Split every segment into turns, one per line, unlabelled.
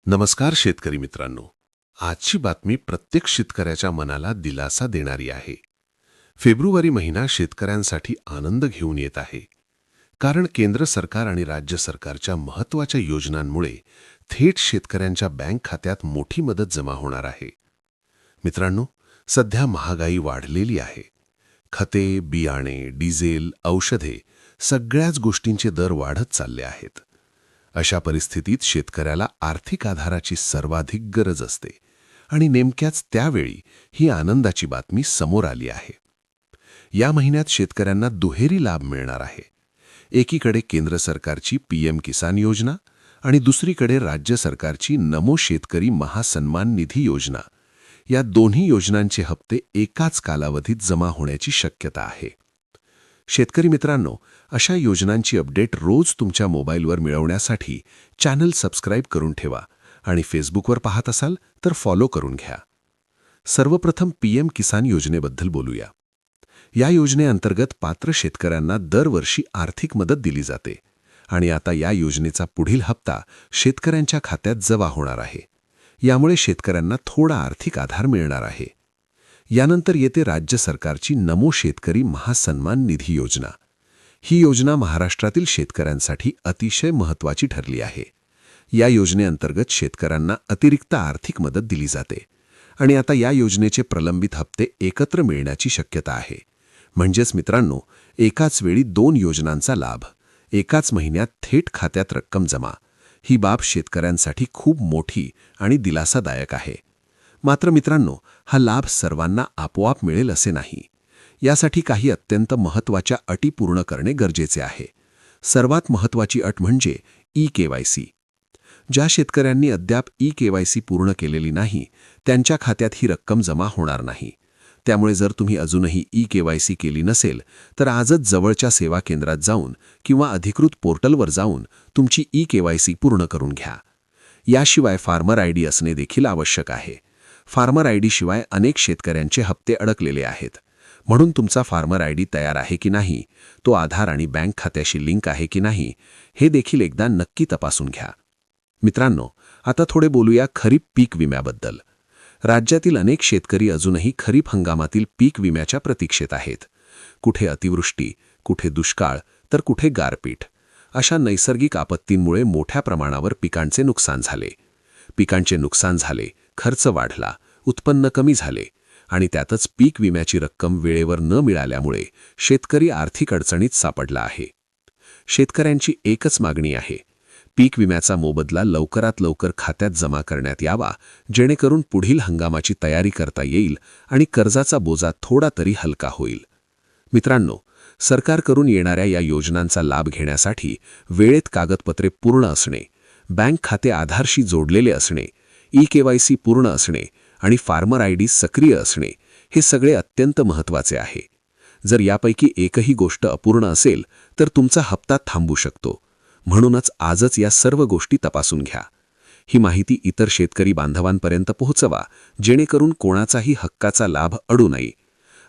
नमस्कार शेतकरी मित्रांनो. आजची बातमी प्रत्येक शेतकऱ्याच्या मनाला दिलासा देणारी आहे. फेब्रुवारी महिना शेतकऱ्यांसाठी आनंद घेऊन येत आहे. कारण केंद्र सरकार आणि राज्य सरकारच्या महत्त्वाच्या योजनांमुळे थेट शेतकऱ्यांच्या बँक खात्यात मोठी मदत जमा होणार आहे. मित्रांनो, सध्या महागाई वाढलेली आहे. खते, बियाणे, डिझेल, औषधे सगळ्याच गोष्टींचे दर वाढत चालले आहेत. अशा परिस्थितीत शेतकऱ्याला आर्थिक आधाराची सर्वाधिक गरज असते आणि नेमक्याच त्यावेळी ही आनंदाची बातमी समोर आली आहे. या महिन्यात शेतकऱ्यांना दुहेरी लाभ मिळणार आहे. एकीकडे केंद्र सरकारची पीएम किसान योजना आणि दुसरीकडे राज्य सरकारची नमो शेतकरी महासन्मान निधी योजना. या दोन्ही योजनांचे हप्ते एकाच कालावधीत जमा होण्याची शक्यता आहे. शेतकरी मित्रांनो, अशा योजनांची अपडेट रोज तुमच्या मोबाईलवर मिळवण्यासाठी चॅनल सबस्क्राईब करून ठेवा आणि फेसबुकवर पाहत असाल तर फॉलो करून घ्या. सर्वप्रथम पीएम किसान योजनेबद्दल बोलूया. या योजनेअंतर्गत पात्र शेतकऱ्यांना दरवर्षी आर्थिक मदत दिली जाते आणि आता या योजनेचा पुढील हप्ता शेतकऱ्यांच्या खात्यात जमा होणार आहे. यामुळे शेतकऱ्यांना थोडा आर्थिक आधार मिळणार आहे. यानंतर येते राज्य सरकारची नमो शेतकरी महासन्मान निधी योजना. ही योजना महाराष्ट्रातील शेतकऱ्यांसाठी अतिशय महत्त्वाची ठरली आहे. या योजनेअंतर्गत शेतकऱ्यांना अतिरिक्त आर्थिक मदत दिली जाते आणि आता या योजनेचे प्रलंबित हप्ते एकत्र मिळण्याची शक्यता आहे. म्हणजेच मित्रांनो, एकाच वेळी दोन योजनांचा लाभ, एकाच महिन्यात थेट खात्यात रक्कम जमा. ही बाब शेतकऱ्यांसाठी खूप मोठी आणि दिलासादायक आहे. मात्र मित्रांनो, हा लाभ सर्वांना आपोआप मिळेल असे नाही. यासाठी काही अत्यंत महत्त्वाच्या अटी पूर्ण करणे गरजेचे आहे. सर्वात महत्त्वाची अट म्हणजे ई-केवायसी. ज्या शेतकऱ्यांनी अद्याप ई-केवायसी पूर्ण केलेली नाही, त्यांच्या खात्यात ही रक्कम जमा होणार नाही. त्यामुळे जर तुम्ही अजूनही ई-केवायसी केली नसेल, तर आजच जवळच्या सेवा केंद्रात जाऊन किंवा अधिकृत पोर्टलवर जाऊन तुमची ई-केवायसी पूर्ण करून घ्या. याशिवाय फार्मर आयडी असणे देखील आवश्यक आहे. फार्मर आयडी शिवाय अनेक शेतकऱ्यांचे हप्ते अडकलेले आहेत. म्हणून तुमचा फार्मर आयडी तयार आहे की नाही, तो आधार आणि बँक खात्याशी लिंक आहे की नाही, हे देखील एकदा नक्की तपासून घ्या. मित्रांनो, आता थोडे बोलूया खरीप पीक विम्याबद्दल. राज्यातील अनेक शेतकरी अजूनही खरीप हंगामातील पीक विम्याच्या प्रतीक्षेत आहेत. कुठे अतिवृष्टी, कुठे दुष्काळ, तर कुठे गारपीट. अशा नैसर्गिक आपत्तींमुळे मोठ्या प्रमाणावर पिकांचे नुकसान झाले. पिकांचे नुकसान झाले, खर्च वाढला, उत्पन्न कमी झाले आणि त्यातच पीक विम्याची रक्कम वेळेवर न मिळाल्यामुळे शेतकरी आर्थिक अडचणीत सापडला आहे. शेतकऱ्यांची एकच मागणी आहे, पीक विम्याचा मोबदला लवकरात लवकर खात्यात जमा करण्यात यावा, जेणेकरून पुढील हंगामाची तयारी करता येईल आणि कर्जाचा बोजा थोडा तरी हलका होईल. मित्रांनो, सरकारकडून येणाऱ्या या योजनांचा लाभ घेण्यासाठी वेळेत कागदपत्रे पूर्ण असणे, बँक खाते आधारशी जोडलेले असणे, ई-केवायसी पूर्ण असणे आणि फार्मर आयडी सक्रिय असणे, हे सगळे अत्यंत महत्त्वाचे आहे. जर यापैकी एकही गोष्ट अपूर्ण असेल तर तुमचा हप्ता थांबू शकतो. म्हणूनच आजच या सर्व गोष्टी तपासून घ्या. ही माहिती इतर शेतकरी बांधवांपर्यंत पोहोचवा, जेणेकरून कोणाचाही हक्काचा लाभ अडू नये.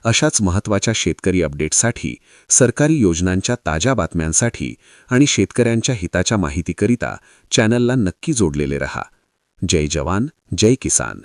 अशाच महत्त्वाच्या शेतकरी अपडेट्ससाठी, सरकारी योजनांच्या ताज्या बातम्यांसाठी आणि शेतकऱ्यांच्या हिताच्या माहितीकरिता चॅनलला नक्की जोडलेले रहा. जय जवान, जय किसान.